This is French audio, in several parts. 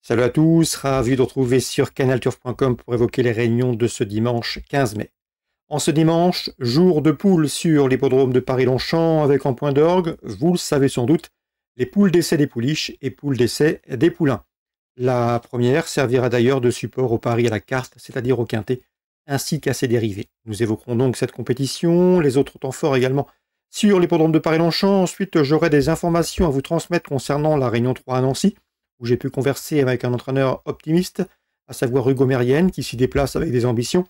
Salut à tous, ravi de retrouver sur canalturf.com pour évoquer les réunions de ce dimanche 15 mai. En ce dimanche, jour de poules sur l'hippodrome de Paris-Longchamp avec en point d'orgue, vous le savez sans doute, les poules d'essai des pouliches et poules d'essai des poulains. La première servira d'ailleurs de support au pari à la carte, c'est-à-dire au quintet, ainsi qu'à ses dérivés. Nous évoquerons donc cette compétition, les autres temps forts également sur l'hippodrome de Paris-Longchamp. Ensuite, j'aurai des informations à vous transmettre concernant la Réunion 3 à Nancy, où j'ai pu converser avec un entraîneur optimiste, à savoir Hugo Mérienne, qui s'y déplace avec des ambitions.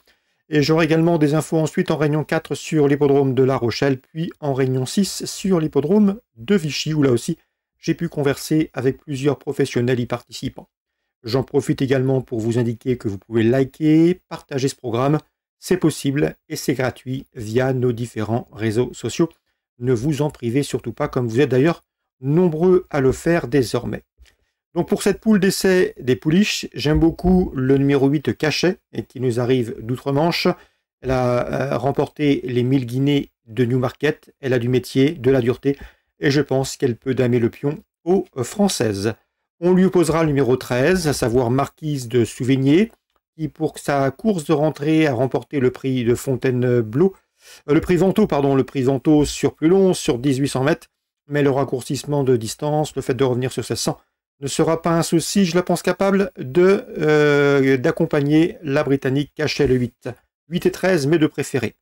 Et j'aurai également des infos ensuite en Réunion 4 sur l'hippodrome de La Rochelle, puis en Réunion 6 sur l'hippodrome de Vichy, où là aussi, j'ai pu converser avec plusieurs professionnels y participant. J'en profite également pour vous indiquer que vous pouvez liker, partager ce programme, c'est possible et c'est gratuit via nos différents réseaux sociaux. Ne vous en privez surtout pas, comme vous êtes d'ailleurs nombreux à le faire désormais. Donc pour cette poule d'essai des pouliches, j'aime beaucoup le numéro 8 Cachet, qui nous arrive d'outre-Manche. Elle a remporté les 1000 guinées de Newmarket, elle a du métier, de la dureté, et je pense qu'elle peut damer le pion aux Françaises. On lui opposera le numéro 13, à savoir Marquise de Souvigné, qui pour sa course de rentrée a remporté le prix de Fontainebleau, le prix Vento sur plus long, sur 1800 mètres, mais le raccourcissement de distance, le fait de revenir sur 1600, ne sera pas un souci, je la pense capable d'accompagner la Britannique Cachet le 8. 8 et 13, mes deux préférés.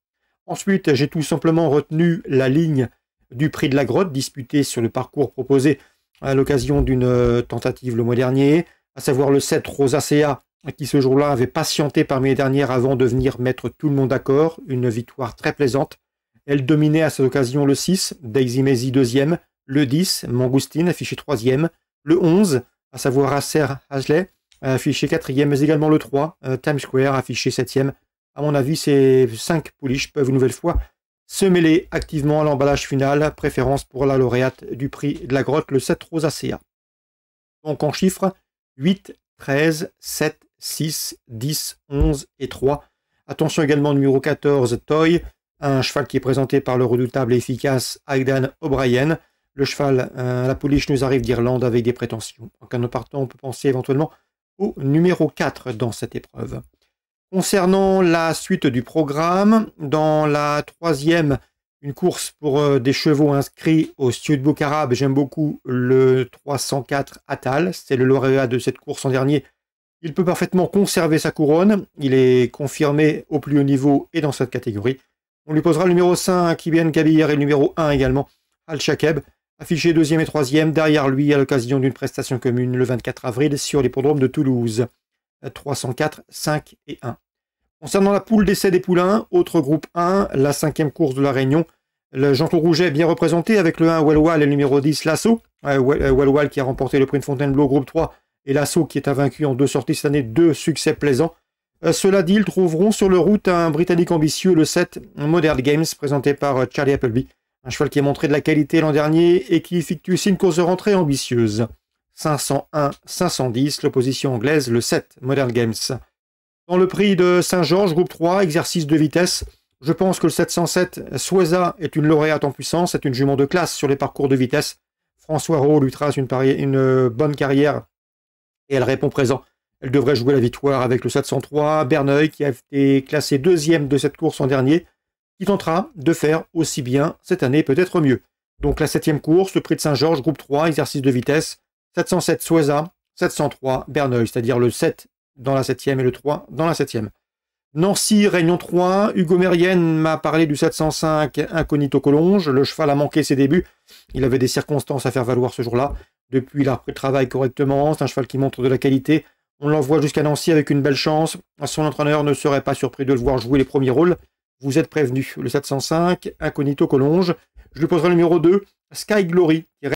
Ensuite, j'ai tout simplement retenu la ligne du prix de la Grotte, disputée sur le parcours proposé à l'occasion d'une tentative le mois dernier, à savoir le 7 Rosacea, qui ce jour-là avait patienté parmi les dernières avant de venir mettre tout le monde d'accord. Une victoire très plaisante. Elle dominait à cette occasion le 6, Daisy Maisy 2e, le 10, Mangoustine, affiché 3e, le 11, à savoir Acer Hasley, affiché 4e, mais également le 3, Times Square, affiché 7e. À mon avis, ces 5 pouliches peuvent une nouvelle fois se mêler activement à l'emballage final, préférence pour la lauréate du prix de la Grotte, le 7 Rosacea. Donc en chiffres, 8, 13, 7, 6, 10, 11 et 3. Attention également au numéro 14, Toy, un cheval qui est présenté par le redoutable et efficace Aidan O'Brien. Le cheval, la pouliche nous arrive d'Irlande avec des prétentions. En cas de partant, on peut penser éventuellement au numéro 4 dans cette épreuve. Concernant la suite du programme, dans la troisième, une course pour des chevaux inscrits au Studbook arabe. J'aime beaucoup le 304 Atal, c'est le lauréat de cette course en dernier. Il peut parfaitement conserver sa couronne, il est confirmé au plus haut niveau et dans cette catégorie. On lui posera le numéro 5, Ibn Kabir, et le numéro 1 également, Al-Shakeb, affiché 2e et 3e derrière lui à l'occasion d'une prestation commune le 24 avril sur l'hippodrome de Toulouse. 304, 5 et 1. Concernant la poule d'essai des poulains, autre groupe 1, la 5e course de la Réunion. Le Jean-Claude Rouget est bien représenté avec le 1 Wellwall et le numéro 10 Lasso. Wellwall qui a remporté le prix de Fontainebleau groupe 3 et Lasso qui est invaincu en 2 sorties cette année, 2 succès plaisants. Cela dit, ils trouveront sur le route un Britannique ambitieux, le 7 Modern Games, présenté par Charlie Appleby. Un cheval qui a montré de la qualité l'an dernier et qui effectue aussi une course de rentrée ambitieuse. 501, 510, l'opposition anglaise, le 7 Modern Games. Dans le prix de Saint-Georges, groupe 3, exercice de vitesse, je pense que le 707 Sueza est une lauréate en puissance, c'est une jument de classe sur les parcours de vitesse. François Rowe lui trace une bonne carrière et elle répond présent. Elle devrait jouer la victoire avec le 703 Berneuil qui a été classé 2e de cette course en dernier, qui tentera de faire aussi bien cette année, peut-être mieux. Donc la 7e course, le prix de Saint-Georges, groupe 3, exercice de vitesse, 707 Sueza, 703 Berneuil, c'est-à-dire le 7 dans la 7e et le 3 dans la 7e. Nancy, Réunion 3, Hugo Mérienne m'a parlé du 705 Incognito Collonges. Le cheval a manqué ses débuts, il avait des circonstances à faire valoir ce jour-là. Depuis, il a repris le travail correctement, c'est un cheval qui montre de la qualité. On l'envoie jusqu'à Nancy avec une belle chance. Son entraîneur ne serait pas surpris de le voir jouer les premiers rôles. Vous êtes prévenus. Le 705 Incognito Collonges. Je lui poserai le numéro 2, Sky Glory, qui